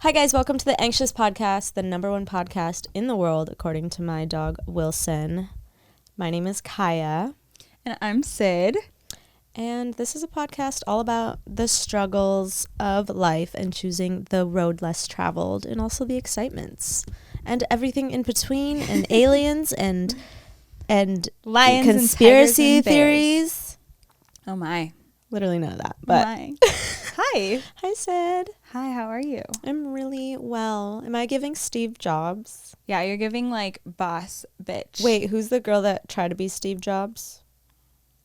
Hi guys, welcome to the Anxious Podcast, the number one podcast in the world, according to my dog Wilson. My name is Kaiya. And I'm Sid. And this is a podcast all about the struggles of life and choosing the road less traveled, and also the excitements and everything in between, and aliens and Lions conspiracy and theories. Oh my. Literally none of that. But Hi. Hi Sid. Hi, how are you? I'm really well. Am I giving Steve Jobs? Yeah, you're giving like boss bitch. Wait, who's the girl that tried to be Steve Jobs?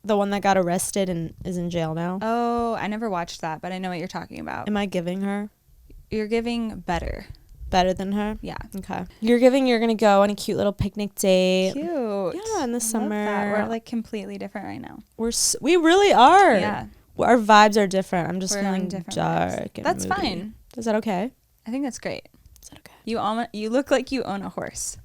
The one that got arrested and is in jail now? Oh, I never watched that, but I know what you're talking about. Am I giving her? You're giving better. Better than her? Yeah. Okay. You're going to go on a cute little picnic date. Cute. Yeah, in the summer. We're like completely different right now. We really are. Yeah. Our vibes are different. I'm just We're feeling on different dark vibes. and That's moody. fine. Is that okay? I think that's great. Is that okay? You look like you own a horse.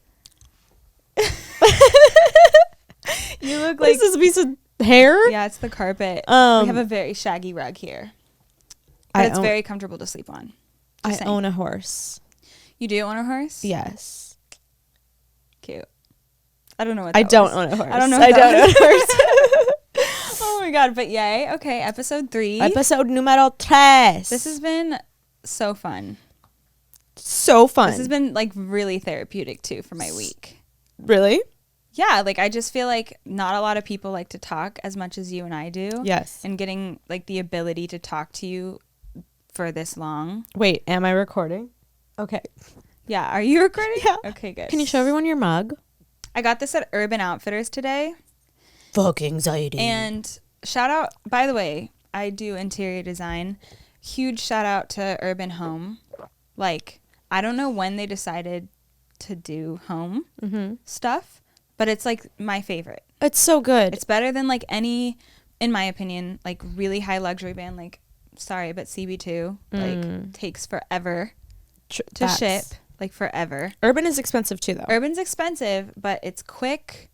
You look What like is this, a piece of hair? Yeah, it's the carpet. We have a very shaggy rug here. But it's very comfortable to sleep on. I own a horse. You do own a horse? Yes. Cute. I don't know what I that don't was. own a horse. I don't know I what don't that own a horse. Oh my god, but yay. Okay, episode 3. Episode numero 3. This has been so fun. So fun. This has been like really therapeutic too for my week. Really? Yeah, like I just feel like not a lot of people like to talk as much as you and I do. Yes. And getting like the ability to talk to you for this long. Wait, am I recording? Okay. Yeah, are you recording? Yeah. Okay, good. Can you show everyone your mug? I got this at Urban Outfitters today. Fuck anxiety. And shout out, by the way, I do interior design. Huge shout out to Urban Home. Like, I don't know when they decided to do home stuff, but it's like my favorite. It's so good. It's better than like any, in my opinion, like really high luxury brand. Like, sorry, but CB2 like takes forever to ship. Like forever. Urban is expensive too, though. Urban's expensive, but it's quick.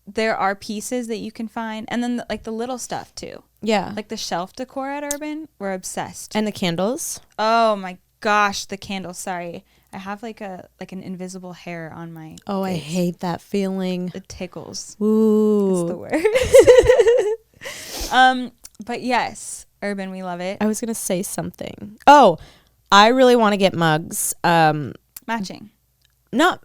There are pieces that you can find, and then like the little stuff too. Yeah. Like the shelf decor at Urban, we're obsessed. And the candles. Oh my gosh, the candles. Sorry, I have like an invisible hair on my. Oh, face. I hate that feeling. It tickles. Ooh. It's the worst. But yes, Urban, we love it. I was gonna say something. Oh, I really want to get mugs. Matching. Not,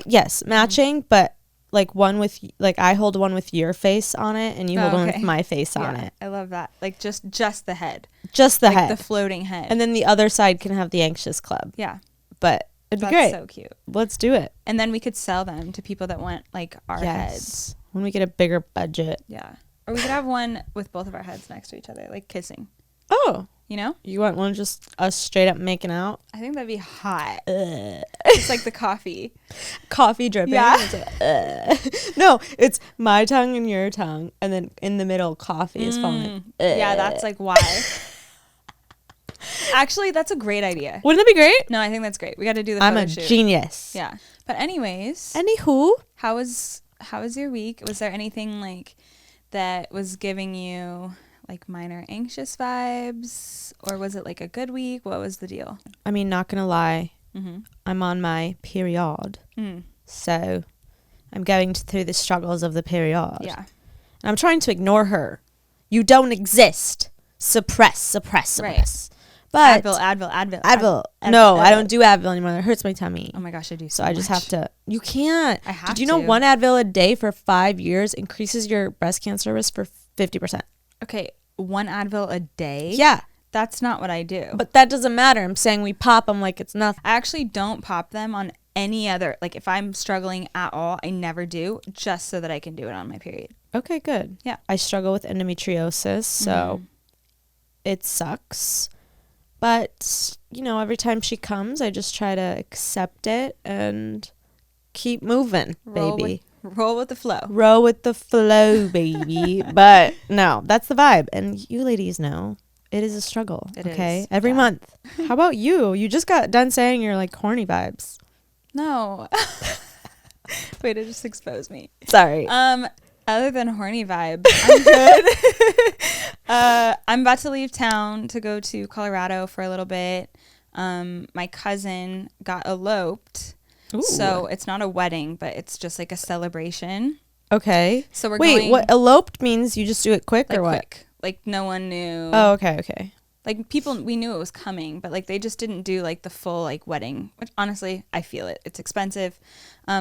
yes, matching, but like one with, like I hold one with your face on it, and you hold one with my face on it. I love that. Like just the head. Just the like head. the floating head. And then the other side can have the Anxious Club. Yeah. But it'd be That's great. so cute. Let's do it. And then we could sell them to people that want like our heads. When we get a bigger budget. Yeah. Or we could have one with both of our heads next to each other, like kissing. Oh. You know? You want one just us straight up making out? I think that'd be hot. It's like the coffee. Coffee dripping. Yeah. No, it's my tongue and your tongue, and then in the middle, coffee is falling. Yeah, that's like why. Actually, that's a great idea. Wouldn't that be great? No, I think that's great. We got to do the I'm photo a shoot. genius. Yeah. But anyways, Anywho, how was your week? Was there anything like that was giving you like minor anxious vibes, or was it like a good week? What was the deal? I mean, not gonna lie, I'm on my period, so I'm going through the struggles of the period. Yeah. And I'm trying to ignore her. You don't exist. Suppress. Right. But Advil. No, I don't do Advil anymore. It hurts my tummy. Oh my gosh, I do. So I just have to. You can't. I have Did you know to. one Advil a day for 5 years increases your breast cancer risk for 50%? Okay, one Advil a day? Yeah. That's not what I do. But that doesn't matter. I'm saying we pop them like it's nothing. I actually don't pop them on any other, like if I'm struggling at all, I never do, just so that I can do it on my period. Okay, good. Yeah. I struggle with endometriosis, so it sucks. But, you know, every time she comes, I just try to accept it and keep moving, baby. Roll with the flow. Roll with the flow, baby. But no, that's the vibe. And you ladies know it is a struggle. It okay? is, Every yeah. month. How about you? You just got done saying you're like horny vibes. No. Wait, it just exposed me. Sorry. Other than horny vibes, I'm good. I'm about to leave town to go to Colorado for a little bit. My cousin got eloped. Ooh. So it's not a wedding, but it's just like a celebration. Okay. So we're Wait, going, what eloped means? You just do it quick like, or what? quick. Like no one knew. Oh, okay. Like people, we knew it was coming, but like they just didn't do like the full like wedding, which honestly, I feel it. It's expensive.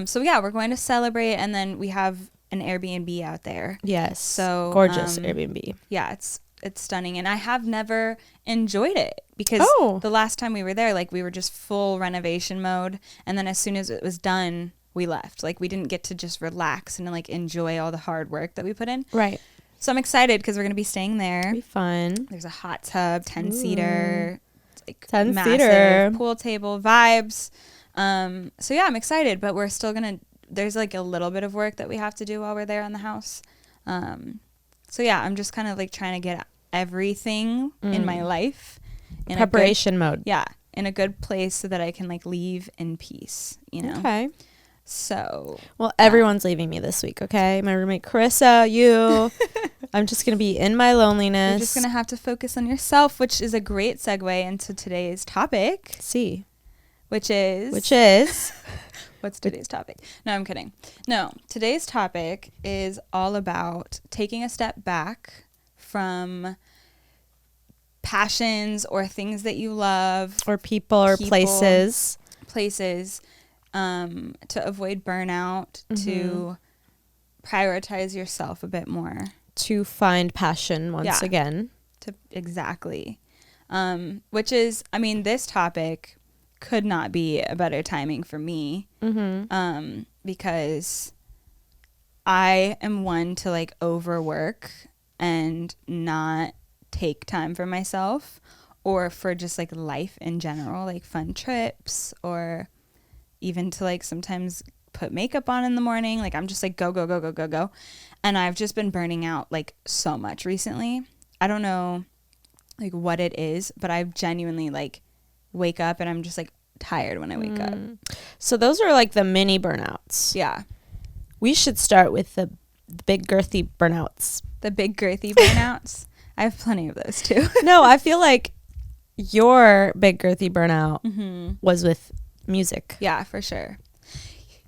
So yeah, we're going to celebrate, and then we have an Airbnb out there. Yes. So gorgeous Airbnb. Yeah, it's stunning, and I have never enjoyed it because the last time we were there, like we were just full renovation mode, and then as soon as it was done, we left. Like we didn't get to just relax and like enjoy all the hard work that we put in. Right. So I'm excited because we're going to be staying there. It'll be fun. There's a hot tub, 10-seater, like 10-seater pool table vibes. So yeah, I'm excited, but we're still there's like a little bit of work that we have to do while we're there on the house. So yeah, I'm just kind of like trying to get everything in my life in preparation mode. Yeah, in a good place so that I can like leave in peace, you know? Okay. So. Well, everyone's leaving me this week, okay? My roommate Carissa, you. I'm just going to be in my loneliness. You're just going to have to focus on yourself, which is a great segue into today's topic. See. Which is. What's today's topic? No, I'm kidding. No, today's topic is all about taking a step back from passions or things that you love. Or people or places. To avoid burnout, to prioritize yourself a bit more. To find passion once again. Exactly. Which is, I mean, this topic could not be a better timing for me. Because I am one to like overwork and not take time for myself or for just like life in general, like fun trips or even to like sometimes put makeup on in the morning. Like I'm just like go. And I've just been burning out like so much recently. I don't know like what it is, but I've genuinely like wake up and I'm just like tired when I wake up. So those are like the mini burnouts. Yeah. We should start with the big girthy burnouts. The big girthy burnouts. I have plenty of those too. No, I feel like your big girthy burnout was with music. Yeah, for sure.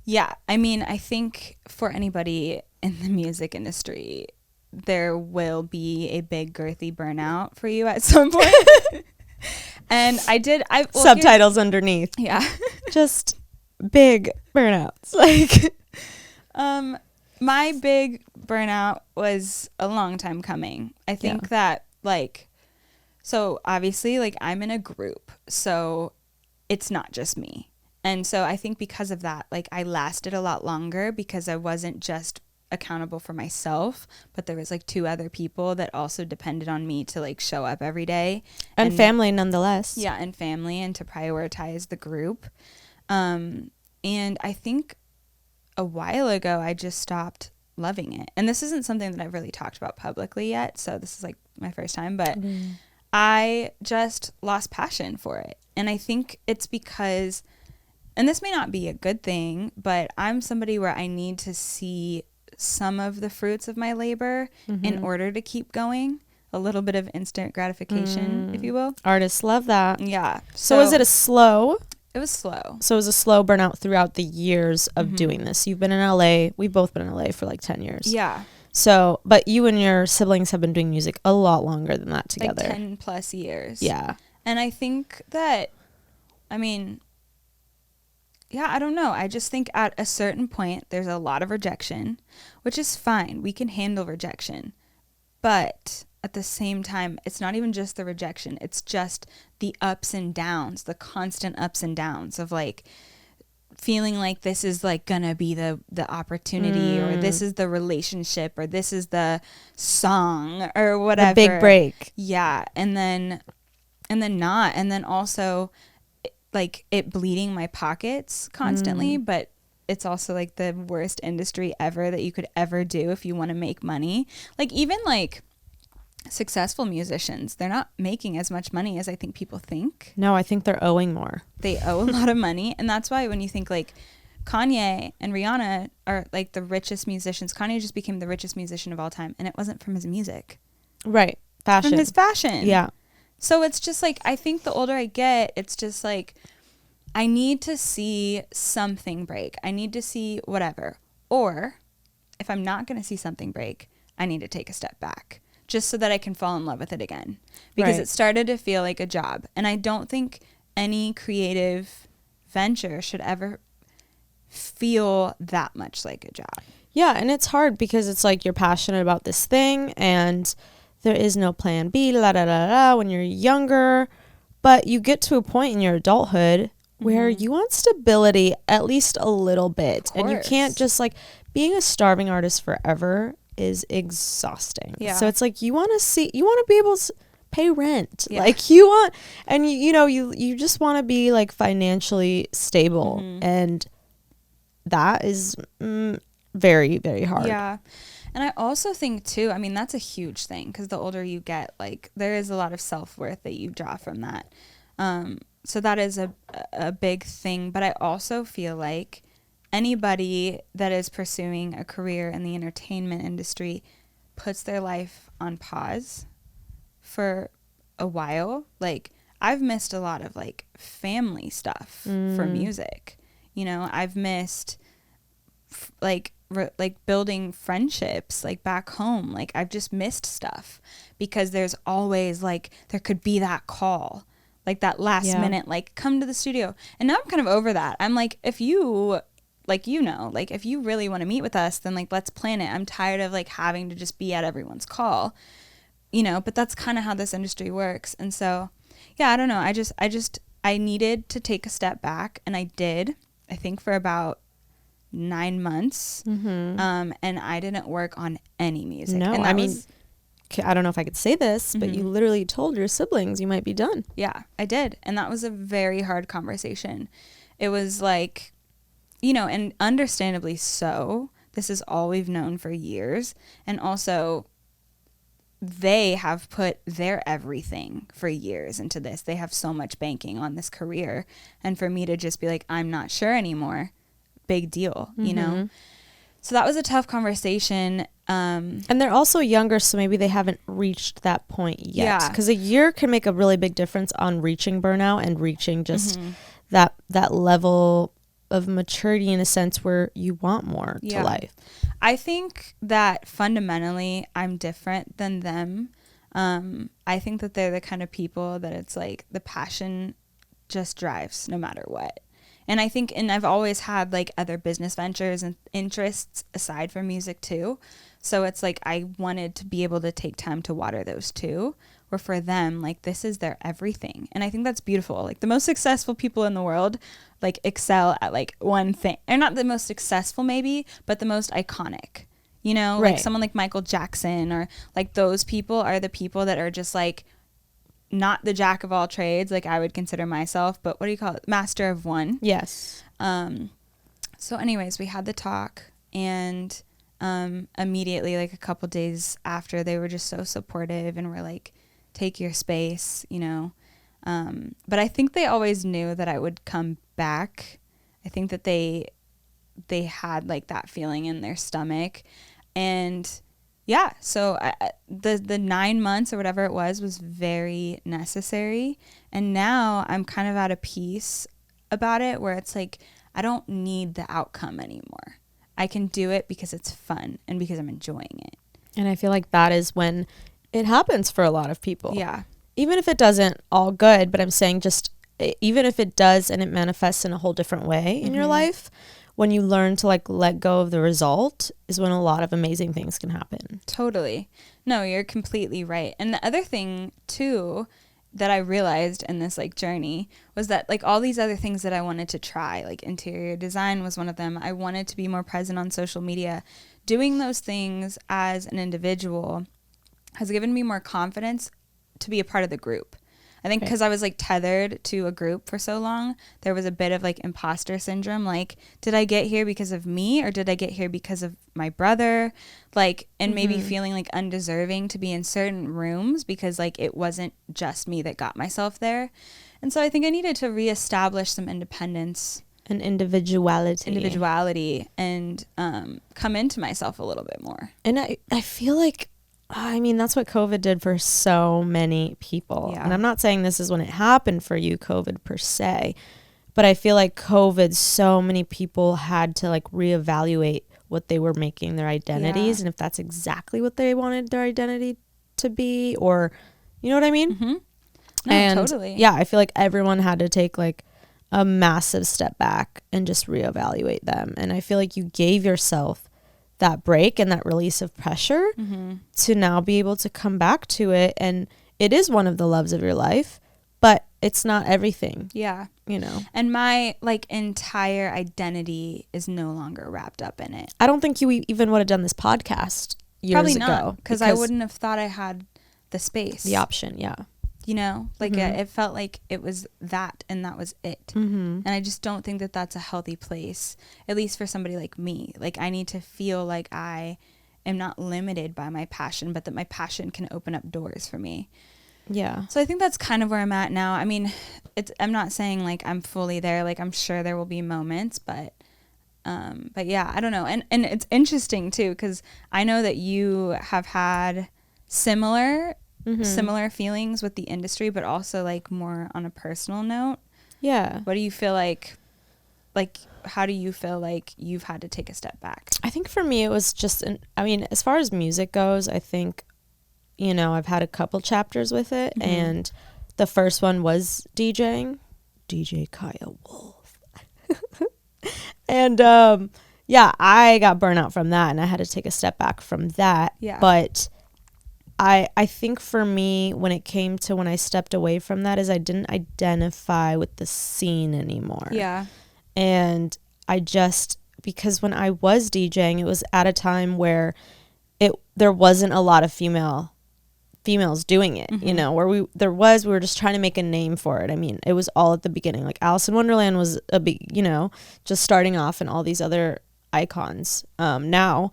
Yeah. I mean, I think for anybody in the music industry, there will be a big girthy burnout for you at some point. And subtitles underneath. Yeah. Just big burnouts. Like my big burnout was a long time coming. I think that like, so obviously like I'm in a group, so it's not just me. And so I think because of that, like I lasted a lot longer because I wasn't just accountable for myself, but there was like 2 other people that also depended on me to like show up every day. And family nonetheless. Yeah, and family, and to prioritize the group. And I think a while ago I just stopped loving it. And this isn't something that I've really talked about publicly yet, so this is like my first time, but I just lost passion for it. And I think it's because, and this may not be a good thing, but I'm somebody where I need to see some of the fruits of my labor in order to keep going. A little bit of instant gratification, if you will. Artists love that. Yeah. So was it a slow? It was slow. So it was a slow burnout throughout the years of doing this. You've been in LA. We've both been in LA for like 10 years. Yeah. So, but you and your siblings have been doing music a lot longer than that together. Like 10 plus years. Yeah. And I think that, I mean, yeah, I don't know. I just think at a certain point, there's a lot of rejection, which is fine. We can handle rejection. But at the same time, it's not even just the rejection. It's just the ups and downs, the constant ups and downs of like feeling like this is like gonna be the opportunity or this is the relationship or this is the song or whatever. The big break. Yeah. And then not. And then also like it bleeding my pockets constantly, but it's also like the worst industry ever that you could ever do if you want to make money. Like even like successful musicians, they're not making as much money as I think people think. No, I think they're owing more. They owe a lot of money. And that's why when you think like Kanye and Rihanna are like the richest musicians, Kanye just became the richest musician of all time. And it wasn't from his music. Right. Fashion. From his fashion. Yeah. So it's just like, I think the older I get, it's just like, I need to see something break. I need to see whatever. Or if I'm not going to see something break, I need to take a step back just so that I can fall in love with it again. Because it started to feel like a job. And I don't think any creative venture should ever feel that much like a job. Yeah, and it's hard because it's like you're passionate about this thing and there is no plan B, la da da da, when you're younger. But you get to a point in your adulthood where you want stability at least a little bit. And you can't just like, being a starving artist forever is exhausting. Yeah. So it's like you want to be able to pay rent. Yeah. Like you want, and you just want to be like financially stable. And that is very, very hard. Yeah. And I also think too, I mean, that's a huge thing because the older you get, like there is a lot of self-worth that you draw from that. So that is a big thing. But I also feel like anybody that is pursuing a career in the entertainment industry puts their life on pause for a while. Like I've missed a lot of like family stuff for music. I've missed like building friendships like back home. Like I've just missed stuff because there's always like there could be that call, like that last minute, like come to the studio. And now I'm kind of over that. I'm like, if you if you really want to meet with us, then like let's plan it. I'm tired of like having to just be at everyone's call, but that's kind of how this industry works. And so yeah, I don't know, I needed to take a step back, and I did, I think for about 9 months. And I didn't work on any music. No, and I mean, I don't know if I could say this, but you literally told your siblings you might be done. Yeah, I did. And that was a very hard conversation. It was like, and understandably so. This is all we've known for years. And also, they have put their everything for years into this. They have so much banking on this career. And for me to just be like, I'm not sure anymore. Big deal, So that was a tough conversation. And they're also younger, so maybe they haven't reached that point yet. Because a year can make a really big difference on reaching burnout and reaching just that level of maturity in a sense where you want more to life. I think that fundamentally I'm different than them. I think that they're the kind of people that it's like the passion just drives no matter what. And I think, and I've always had like other business ventures and interests aside from music too. So it's like I wanted to be able to take time to water those too. Where for them, like this is their everything. And I think that's beautiful. Like the most successful people in the world like excel at like one thing. They're not the most successful maybe, but the most iconic. Like someone like Michael Jackson, or like those people are the people that are just like not the jack of all trades, like I would consider myself, but what do you call it? Master of one. Yes. So anyways, we had the talk, and immediately, like a couple days after, they were just so supportive and were like, take your space, but I think they always knew that I would come back. I think that they had like that feeling in their stomach. And yeah, so the 9 months or whatever it was very necessary. And now I'm kind of at a peace about it where it's like, I don't need the outcome anymore. I can do it because it's fun and because I'm enjoying it. And I feel like that is when it happens for a lot of people. Yeah. Even if it doesn't all good, but I'm saying just even if it does and it manifests in a whole different way in your life, when you learn to like let go of the result is when a lot of amazing things can happen. Totally. No, you're completely right. And the other thing too that I realized in this like journey was that like all these other things that I wanted to try, like interior design was one of them. I wanted to be more present on social media. Doing those things as an individual has given me more confidence to be a part of the group. I think because I was like tethered to a group for so long, there was a bit of like imposter syndrome. Like, did I get here because of me, or did I get here because of my brother? Like, and maybe feeling like undeserving to be in certain rooms because like it wasn't just me that got myself there. And so I think I needed to reestablish some independence and individuality and come into myself a little bit more. And I feel like I mean, that's what COVID did for so many people. Yeah. And I'm not saying this is when it happened for you, COVID per se, but I feel like COVID, so many people had to like reevaluate what they were making their identities and if that's exactly what they wanted their identity to be, or you know what I mean? Mm-hmm. No, And totally. yeah, I feel like everyone had to take like a massive step back and just reevaluate them. And I feel like you gave yourself that break and that release of pressure to now be able to come back to it. And it is one of the loves of your life, but it's not everything. Yeah. You know, and my like entire identity is no longer wrapped up in it. I don't think you even would have done this podcast years Probably ago. not, because I wouldn't have thought I had the space, the option. Yeah. You know, like it felt like it was that and that was it. And I just don't think that that's a healthy place, at least for somebody like me. Like I need to feel like I am not limited by my passion, but that my passion can open up doors for me. Yeah. So I think that's kind of where I'm at now. I mean, I'm not saying like I'm fully there. Like I'm sure there will be moments, but yeah, I don't know. And it's interesting too, because I know that you have had similar feelings with the industry, but also like more on a personal note. Yeah. What do you feel like how do you feel like you've had to take a step back? I think for me, it was just, I mean, as far as music goes, I think, you know, I've had a couple chapters with it, and the first one was DJing, DJ Kaiya Wolf. And yeah, I got burnout from that, and I had to take a step back from that. Yeah. But I think for me, when it came to when I stepped away from that, is I didn't identify with the scene anymore. Yeah. And I just, because when I was DJing, it was at a time where there wasn't a lot of females doing it, you know, where we were just trying to make a name for it. I mean, it was all at the beginning. Like Alice in Wonderland was a big, you know, just starting off, and all these other icons now.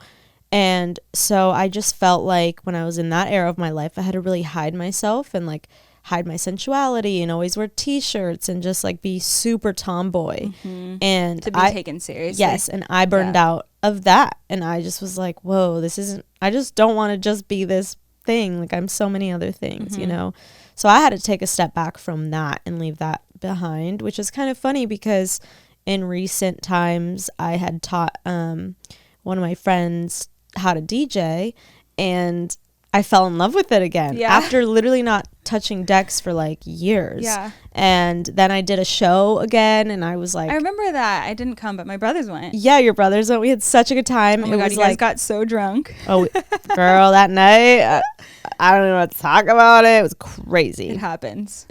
And so I just felt like when I was in that era of my life, I had to really hide myself and like hide my sensuality and always wear t-shirts and just like be super tomboy and To be taken seriously. Yes. And I burned out of that. And I just was like, whoa, I just don't want to just be this thing. Like I'm so many other things, you know? So I had to take a step back from that and leave that behind, which is kind of funny because in recent times I had taught one of my friends how to DJ, and I fell in love with it again after literally not touching decks for like years. Yeah. And then I did a show again, and I was like, I remember that. I didn't come, but my brothers went. Yeah, your brothers went. We had such a good time. Oh my God, you guys got so drunk. Oh, girl, that night, I don't know what to talk about it. It was crazy. It happens.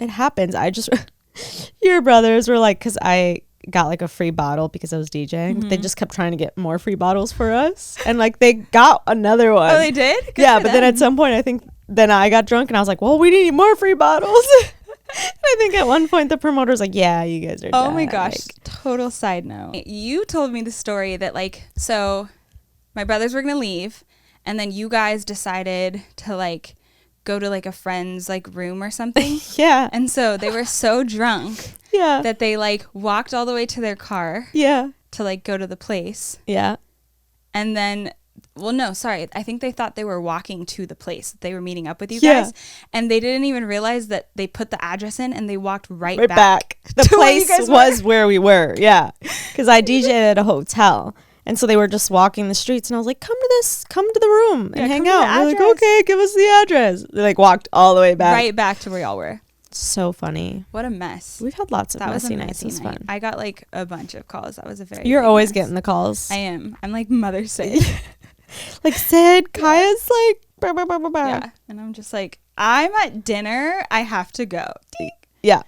Your brothers were like, because I got like a free bottle because I was DJing. They just kept trying to get more free bottles for us, and like they got another one. Oh, they did? Good yeah, but then at some point I think then I got drunk and I was like, well, we need more free bottles. I think at one point the promoter was like, yeah, you guys are oh my gosh, total side note, you told me the story that like, so my brothers were gonna leave, and then you guys decided to like go to like a friend's like room or something. Yeah. And so they were so drunk that they like walked all the way to their car to like go to the place. Yeah. And then, well, no, sorry. I think they thought they were walking to the place. They were meeting up with you guys. And they didn't even realize that they put the address in and they walked right back. The place was where we were. Yeah. Because I DJed at a hotel. And so they were just walking the streets, and I was like, come to the room and hang out. They're like, okay, give us the address. They like walked all the way back. Right back to where y'all were. So funny. What a mess. We've had lots of messy nights. It was fun. I got like a bunch of calls. That was a very You're always getting the calls. I am. I'm like Mother Sid. Like Sid, Kaiya's like, bah, bah, bah, bah, bah. Yeah. And I'm just like, I'm at dinner. I have to go. Yeah.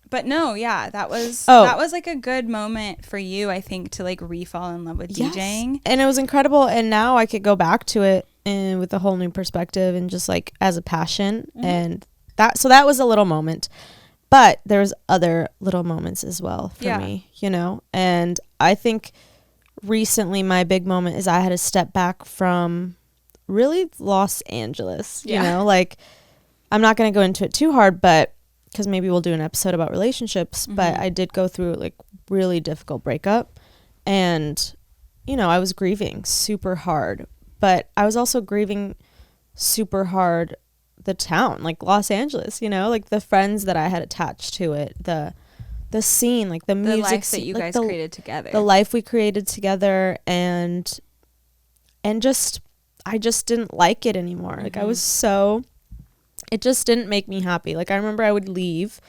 But no, yeah, that was like a good moment for you, I think, to like re-fall in love with DJing. And it was incredible. And now I could go back to it and with a whole new perspective and just like as a passion. And that was a little moment. But there was other little moments as well for me, you know. And I think recently my big moment is I had to step back from really Los Angeles, you know. Like, I'm not going to go into it too hard, but because maybe we'll do an episode about relationships, but I did go through like really difficult breakup, and, you know, I was grieving super hard, but I was also grieving super hard the town, like Los Angeles, you know, like the friends that I had attached to it, the scene, like the music, life that you guys created together, the life we created together, and just I just didn't like it anymore. Like I was so, it just didn't make me happy. Like I remember I would leave.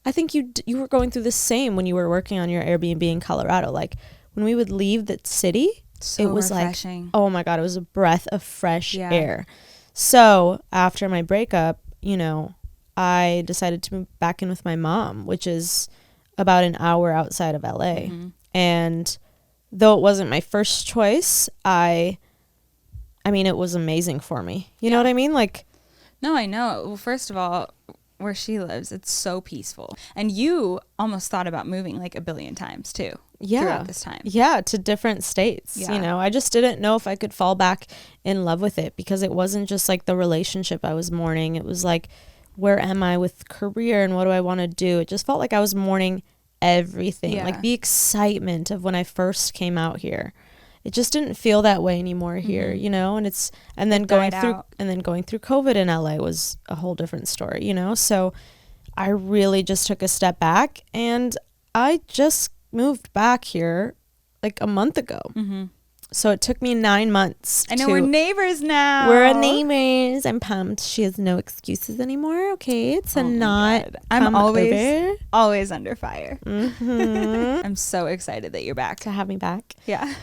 I think you were going through the same when you were working on your Airbnb in Colorado. Like when we would leave the city, it was refreshing. like, oh my God, it was a breath of fresh air. So after my breakup, you know, I decided to move back in with my mom, which is about an hour outside of LA. And though it wasn't my first choice, I mean, it was amazing for me. You know what I mean? Like, no, I know. Well, first of all, where she lives, it's so peaceful. And you almost thought about moving like a billion times too. Throughout this time. Yeah, to different states. You know, I just didn't know if I could fall back in love with it, because it wasn't just like the relationship I was mourning. It was like, where am I with career and what do I want to do? It just felt like I was mourning everything. Like the excitement of when I first came out here. It just didn't feel that way anymore here, you know, and then going through COVID in LA was a whole different story, you know? So I really just took a step back, and I just moved back here like a month ago. So it took me 9 months. I know we're neighbors now. We're neighbors. I'm pumped. She has no excuses anymore. Okay, it's I'm always under fire. I'm so excited that you're back. To have me back. Yeah,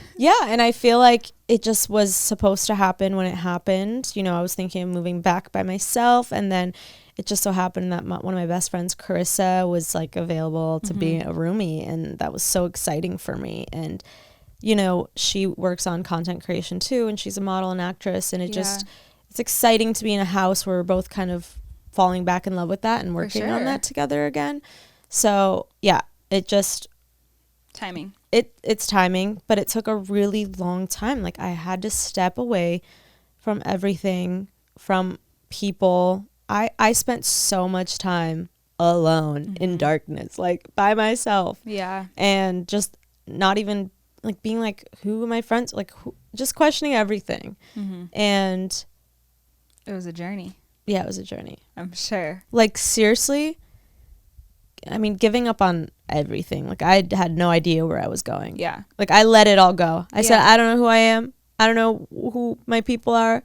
and I feel like it just was supposed to happen when it happened. You know, I was thinking of moving back by myself, and then it just so happened that one of my best friends, Carissa, was like available to be a roomie, and that was so exciting for me. And you know, she works on content creation too, and she's a model and actress, and it's exciting to be in a house where we're both kind of falling back in love with that and working on that together again. So yeah, it just timing. It's timing, but it took a really long time. Like I had to step away from everything, from people. I spent so much time alone in darkness, like by myself. Yeah. And just not even like being like, who are my friends? Like just questioning everything. And it was a journey. Yeah, it was a journey. I'm sure. Like seriously, I mean, giving up on everything. Like I had no idea where I was going. Yeah. Like I let it all go. I said, I don't know who I am. I don't know who my people are.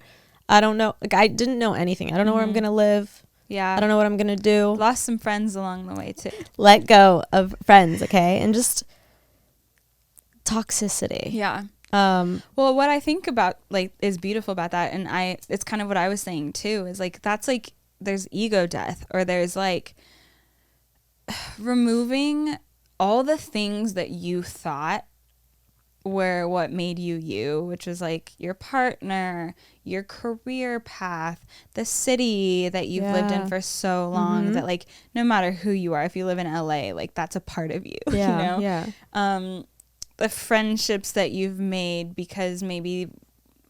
I don't know. Like I didn't know anything. I don't know where I'm going to live. Yeah. I don't know what I'm going to do. Lost some friends along the way too. Let go of friends, okay? And just toxicity. Yeah. Well, what I think about like is beautiful about that, and it's kind of what I was saying too, is like that's like there's ego death, or there's like removing all the things that you thought were what made you, which was like your partner, your career path, the city that you've lived in for so long, that like no matter who you are, if you live in LA, like that's a part of you, you know? Yeah. The friendships that you've made because maybe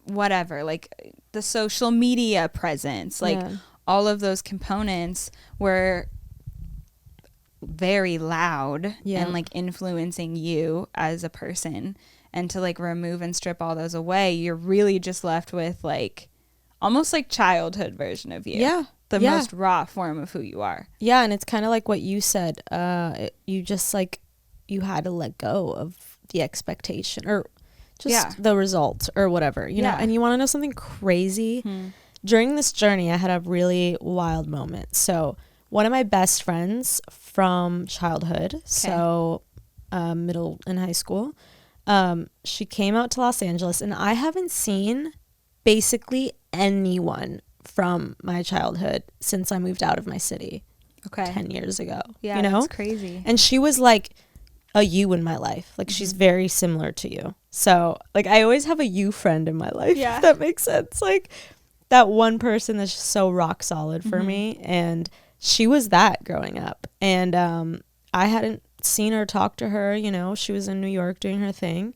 whatever, like the social media presence, like all of those components were very loud and like influencing you as a person. And to like remove and strip all those away, you're really just left with like almost like childhood version of you. Yeah. The most raw form of who you are. Yeah. And it's kind of like what you said. You just like, you had to let go of the expectation or just the result or whatever, you know. And you want to know something crazy? During this journey, I had a really wild moment. So one of my best friends from childhood, so middle and high school, she came out to Los Angeles, and I haven't seen basically anyone from my childhood since I moved out of my city 10 years ago. Yeah, you know? That's crazy. And she was like a you in my life. Like she's very similar to you. So like I always have a you friend in my life, if that makes sense. Like that one person that's just so rock solid for me. And she was that growing up. And I hadn't seen her, talk to her, you know. She was in New York doing her thing,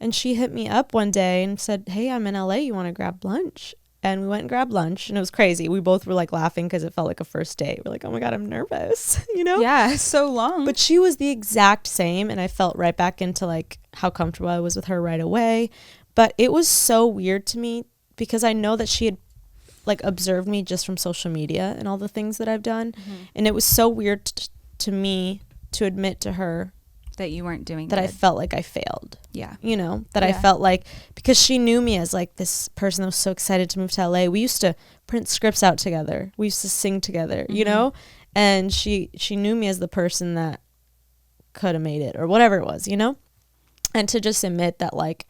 and she hit me up one day and said, hey, I'm in LA, you want to grab lunch? And we went and grabbed lunch, and it was crazy. We both were like laughing because it felt like a first date. We're like, oh my God, I'm nervous, you know? Yeah, so long. But she was the exact same, and I felt right back into like how comfortable I was with her right away. But it was so weird to me because I know that she had like observed me just from social media and all the things that I've done. And it was so weird to me to admit to her that you weren't doing that. good. I felt like I failed. Yeah. You know, that I felt like, because she knew me as like this person that was so excited to move to LA. We used to print scripts out together. We used to sing together, you know? And she knew me as the person that could have made it or whatever it was, you know? And to just admit that, like,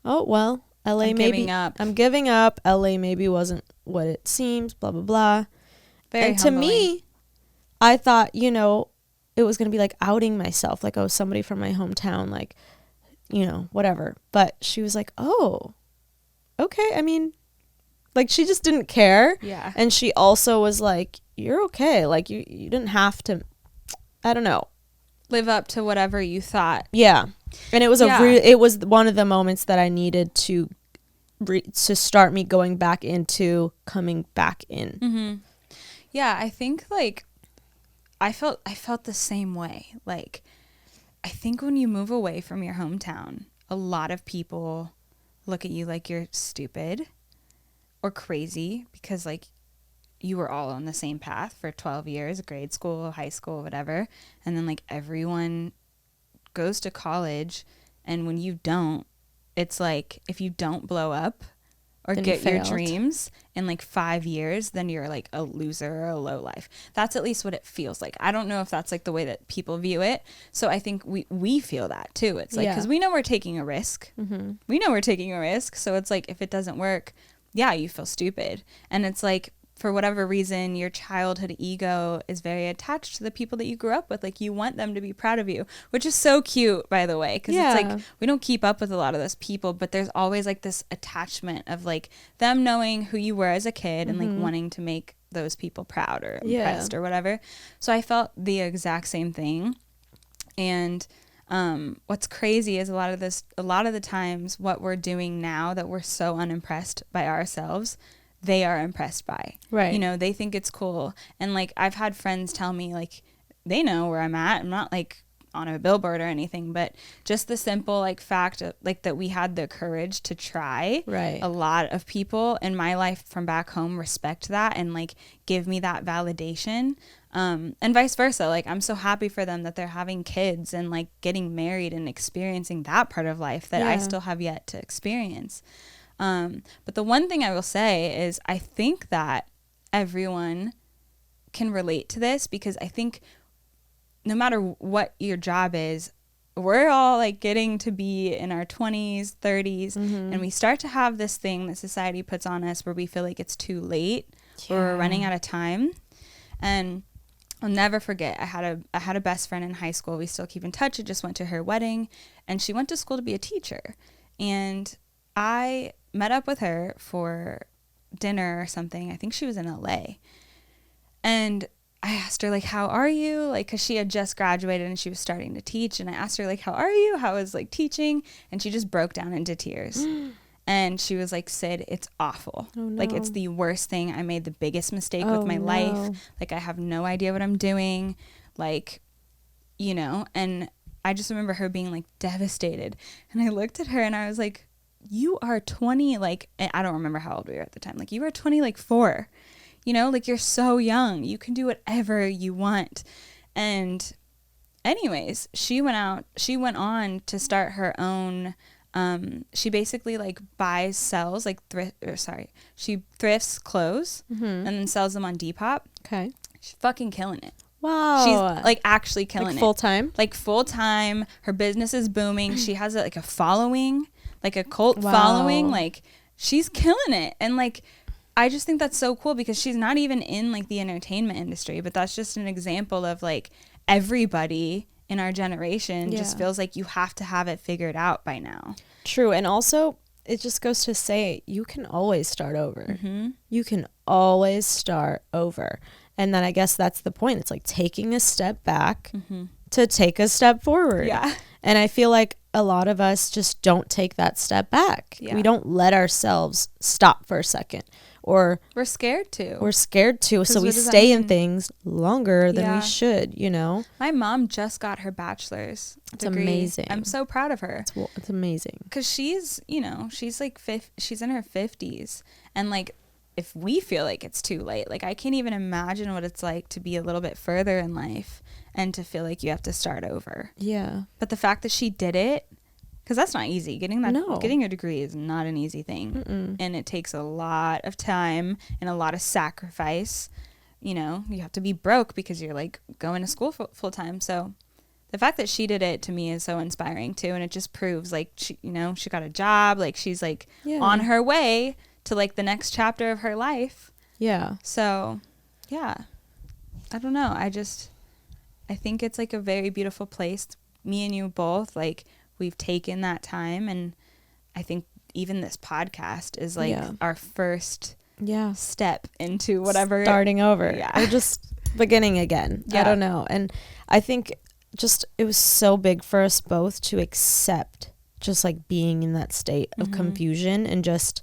oh, well, LA I'm maybe giving up. I'm giving up. LA maybe wasn't what it seems, blah, blah, blah. Very and humbling. to me, I thought, you know, it was going to be like outing myself, like, oh, somebody from my hometown, like, you know, whatever. But she was like, oh, okay. I mean, like, she just didn't care. Yeah. And she also was like, you're okay. Like, you didn't have to, I don't know. Live up to whatever you thought. Yeah. And it was it was one of the moments that I needed to start me going back into coming back in. Yeah. I think like, I felt the same way. Like, I think when you move away from your hometown, a lot of people look at you like you're stupid or crazy because, like, you were all on the same path for 12 years, grade school, high school, whatever. And then, like, everyone goes to college. And when you don't, it's like, if you don't blow up or Then get you your failed. dreams in like 5 years, then you're like a loser or a low life. That's at least what it feels like. I don't know if that's like the way that people view it. So I think we feel that too. It's like, because we know we're taking a risk. We know we're taking a risk. So it's like, if it doesn't work, yeah, you feel stupid. And it's like, for whatever reason, your childhood ego is very attached to the people that you grew up with. Like, you want them to be proud of you, which is so cute, by the way, because it's like, we don't keep up with a lot of those people, but there's always like this attachment of like them knowing who you were as a kid and like wanting to make those people proud or impressed or whatever. So I felt the exact same thing. And what's crazy is a lot of the times what we're doing now that we're so unimpressed by ourselves, they are impressed by. Right. You know, they think it's cool. And like, I've had friends tell me, like, they know where I'm at. I'm not like on a billboard or anything, but just the simple like fact of, like, that we had the courage to try. Right. A lot of people in my life from back home respect that and like give me that validation. And vice versa. Like, I'm so happy for them that they're having kids and like getting married and experiencing that part of life that I still have yet to experience. But the one thing I will say is I think that everyone can relate to this, because I think no matter what your job is, we're all like getting to be in our 20s, 30s, and we start to have this thing that society puts on us where we feel like it's too late or we're running out of time. And I'll never forget, I had a best friend in high school. We still keep in touch. I just went to her wedding, and she went to school to be a teacher. And I met up with her for dinner or something. I think she was in LA. And I asked her, like, how are you? Like, because she had just graduated and she was starting to teach. And I asked her, like, how are you? How is, like, teaching? And she just broke down into tears. And she was like, Sid, it's awful. Oh, no. Like, it's the worst thing. I made the biggest mistake with my life. Like, I have no idea what I'm doing. Like, you know, and I just remember her being, like, devastated. And I looked at her and I was like, you are 20, like, I don't remember how old we were at the time. Like, you were 20, like 4, you know, like, you're so young. You can do whatever you want. And anyways, she went on to start her own, she basically like buys, sells, like she thrifts clothes and then sells them on Depop. Okay. She's fucking killing it. Wow. She's like actually killing it. Full time? Like full time. Her business is booming. She has like a following, like a cult following. Like, she's killing it. And like, I just think that's so cool, because she's not even in like the entertainment industry, but that's just an example of like everybody in our generation just feels like you have to have it figured out by now. True. And also, it just goes to say, you can always start over. You can always start over. And then I guess that's the point. It's like taking a step back to take a step forward. Yeah. And I feel like a lot of us just don't take that step back. Yeah. We don't let ourselves stop for a second. Or we're scared to. So we stay in things longer than we should, you know? My mom just got her bachelor's degree. Amazing. I'm so proud of her. It's amazing. Because she's, you know, she's like, she's in her 50s. And like, if we feel like it's too late. Like, I can't even imagine what it's like to be a little bit further in life and to feel like you have to start over. Yeah. But the fact that she did it, because that's not easy. No. Getting a degree is not an easy thing. Mm-mm. And it takes a lot of time and a lot of sacrifice. You know, you have to be broke because you're like going to school full time. So the fact that she did it to me is so inspiring too. And it just proves like, she got a job, like she's like on her way to like the next chapter of her life. Yeah. So yeah, I don't know. I think it's like a very beautiful place. Me and you both, like, we've taken that time, and I think even this podcast is like our first step into whatever, starting over. Or just beginning again. I don't know. And I think just it was so big for us both to accept just like being in that state of confusion and just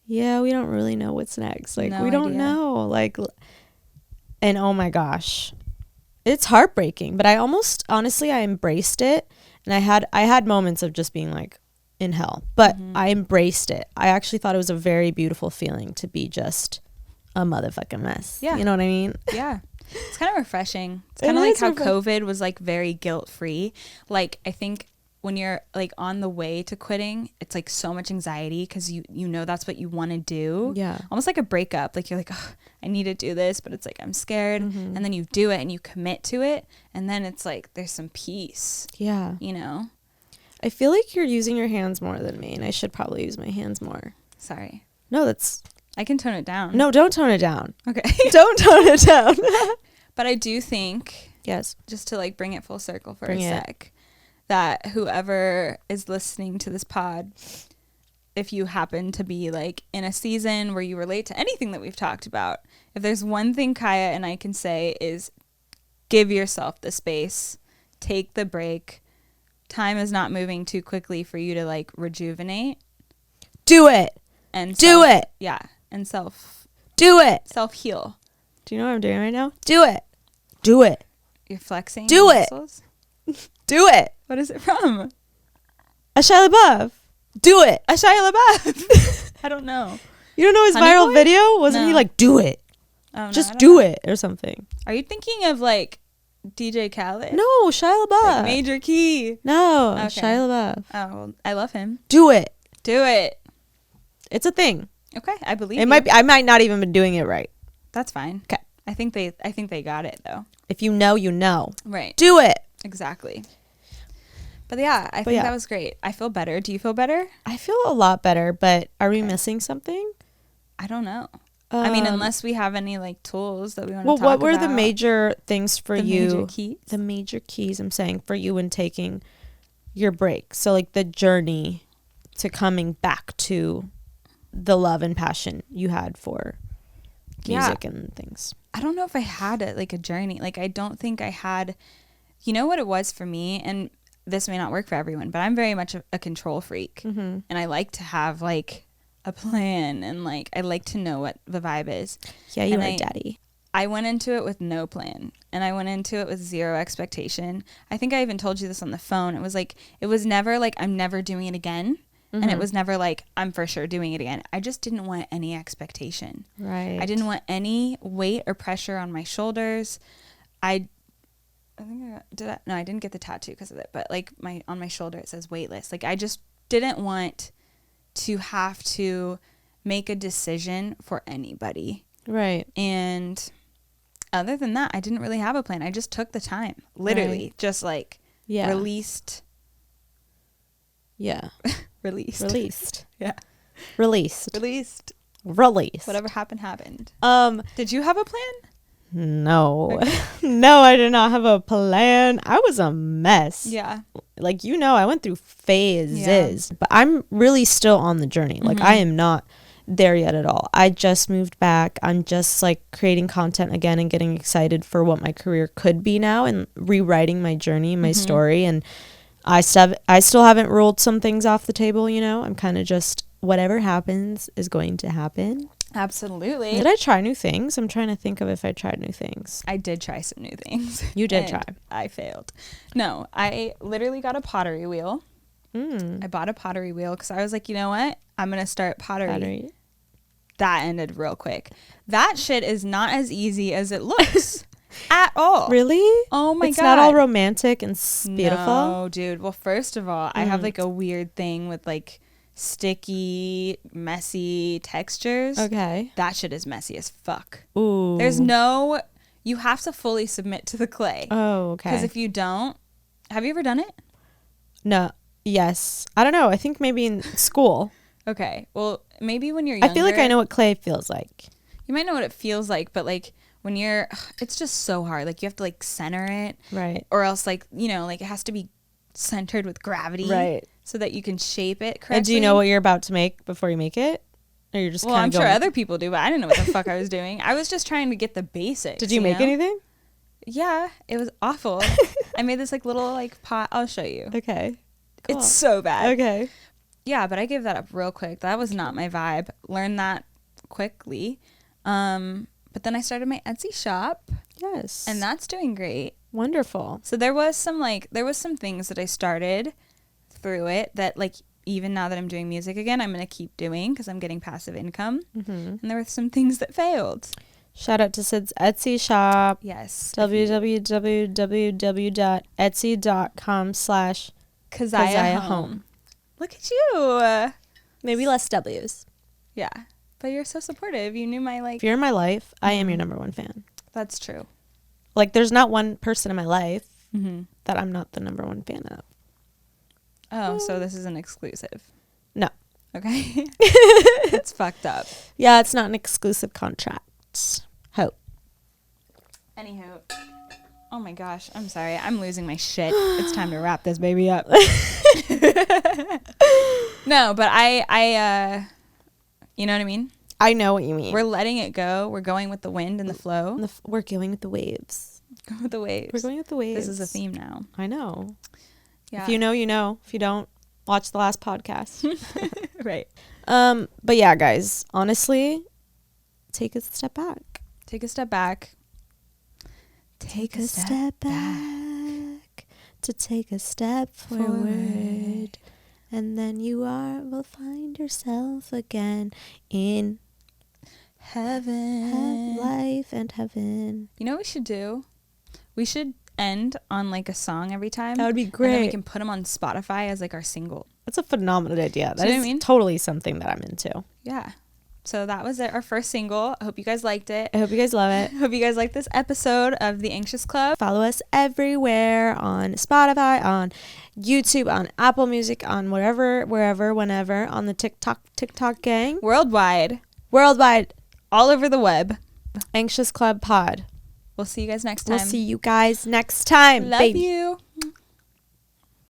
we don't really know what's next. Like, we don't know. Like, and oh my gosh, it's heartbreaking, but I embraced it. And I had moments of just being like in hell, but I embraced it. I actually thought it was a very beautiful feeling to be just a motherfucking mess. Yeah. You know what I mean? Yeah. It's kind of refreshing. It's kind of like how COVID was like very guilt-free. Like, I think when you're like on the way to quitting, it's like so much anxiety because you know that's what you want to do. Yeah. Almost like a breakup. Like, you're like, oh, I need to do this, but it's like, I'm scared. And then you do it and you commit to it. And then it's like, there's some peace. Yeah. You know? I feel like you're using your hands more than me, and I should probably use my hands more. Sorry. No, I can tone it down. No, don't tone it down. Okay. Don't tone it down. But I do think, just to like bring it full circle for a sec, that whoever is listening to this pod, if you happen to be like in a season where you relate to anything that we've talked about, if there's one thing Kaiya and I can say is give yourself the space, take the break. Time is not moving too quickly for you to like rejuvenate. Do it. And do it. Yeah. And do it. Self-heal. Do you know what I'm doing right now? Do it. Do it. You're flexing. Do it. Muscles? Do it. What is it from? A Shia LaBeouf. Do it. A Shia LaBeouf. I don't know. You don't know his viral video? Wasn't he like, do it? Oh, no, just do it or something. Are you thinking of like DJ Khaled? No, Shia LaBeouf. Like Major Key. No, okay. Shia LaBeouf. Oh, well, I love him. Do it. Do it. It's a thing. Okay, I believe it. Might be. I might not even be doing it right. That's fine. Okay. I think they got it though. If you know, you know. Right. Do it. Exactly. But yeah, I think that was great. I feel better. Do you feel better? I feel a lot better, but are we missing something? I don't know. I mean, unless we have any like tools that we want to talk about. Well, what were the major things for you? Major keys? The major keys, I'm saying, for you in taking your break. So like the journey to coming back to the love and passion you had for music and things. I don't know if I had a journey. Like, I don't think I had, you know what it was for me, and this may not work for everyone, but I'm very much a control freak. And I like to have like a plan, and like I like to know what the vibe is. Yeah, you're my daddy. I went into it with no plan, and I went into it with zero expectation. I think I even told you this on the phone. It was like, it was never like, I'm never doing it again. And it was never like, I'm for sure doing it again. I just didn't want any expectation. Right. I didn't want any weight or pressure on my shoulders. I think I didn't get the tattoo because of it, but like on my shoulder it says weightless. Like, I just didn't want to have to make a decision for anybody. Right. And other than that, I didn't really have a plan. I just took the time, literally, just like released. Yeah. Released. Yeah. Released. Whatever happened. Did you have a plan? No. Okay. No, I did not have a plan. I was a mess. Yeah. Like, I went through phases, but I'm really still on the journey. Like, I am not there yet at all. I just moved back. I'm just like creating content again and getting excited for what my career could be now and rewriting my journey, my story. And I still haven't ruled some things off the table, I'm kind of just, whatever happens is going to happen. Absolutely. Did I try new things? I'm trying to think of if I tried new things. I did try some new things. You did try. I failed. No, I literally got a pottery wheel. I bought a pottery wheel because I was like, you know what? I'm going to start pottery. that ended real quick. That shit is not as easy as it looks at all. Really? Oh my God. It's not all romantic and beautiful? No, dude. Well, first of all, I have like a weird thing with like sticky, messy textures. Okay. That shit is messy as fuck. Ooh. You have to fully submit to the clay. Oh, okay. Because if you don't, have you ever done it? No. Yes. I don't know. I think maybe in school. Okay. Well, maybe when you're younger. I feel like I know what clay feels like. You might know what it feels like, but like when it's just so hard. Like you have to like center it. Right. Or else like, like it has to be centered with gravity. Right. So that you can shape it correctly. And do you know what you're about to make before you make it? Or you're just I'm sure other people do, but I didn't know what the fuck I was doing. I was just trying to get the basics. Did you make anything? Yeah, it was awful. I made this like little like pot. I'll show you. Okay. Cool. It's so bad. Okay. Yeah, but I gave that up real quick. That was not my vibe. Learned that quickly. But then I started my Etsy shop. Yes. And that's doing great. Wonderful. So there was some things that I started through it that like even now that I'm doing music again, I'm going to keep doing because I'm getting passive income. Mm-hmm. And there were some things that failed. Shout out to Sid's Etsy shop. Yes. www.etsy.com/Kaiya Home. Look at you. Maybe less W's. Yeah. But you're so supportive. You knew my If you're in my life, I am your number one fan. That's true. Like there's not one person in my life that I'm not the number one fan of. Oh, so this is an exclusive. No. Okay. That's fucked up. Yeah, it's not an exclusive contract. Hope. Anywho. Oh my gosh. I'm sorry. I'm losing my shit. It's time to wrap this baby up. No, but I you know what I mean? I know what you mean. We're letting it go. We're going with the wind and the flow. We're going with the waves. Go with the waves. We're going with the waves. This is a theme now. I know. Yeah. If you know, you know. If you don't, watch the last podcast. Right. But yeah, guys, honestly, take a step back. Take a step back. Take a step back to take a step forward. And then you will find yourself again in heaven. Life and heaven. You know what we should do? We should end on like a song every time. That would be great. And then we can put them on Spotify as like our single. That's a phenomenal idea. That is totally something that I'm into. Yeah. So that was it, our first single. I hope you guys liked it. I hope you guys love it. I hope you guys like this episode of The Anxious Club. Follow us everywhere on Spotify, on YouTube, on Apple Music, on wherever, whenever, on the TikTok gang. Worldwide. All over the web. Anxious Club Pod. We'll see you guys next time. Love you.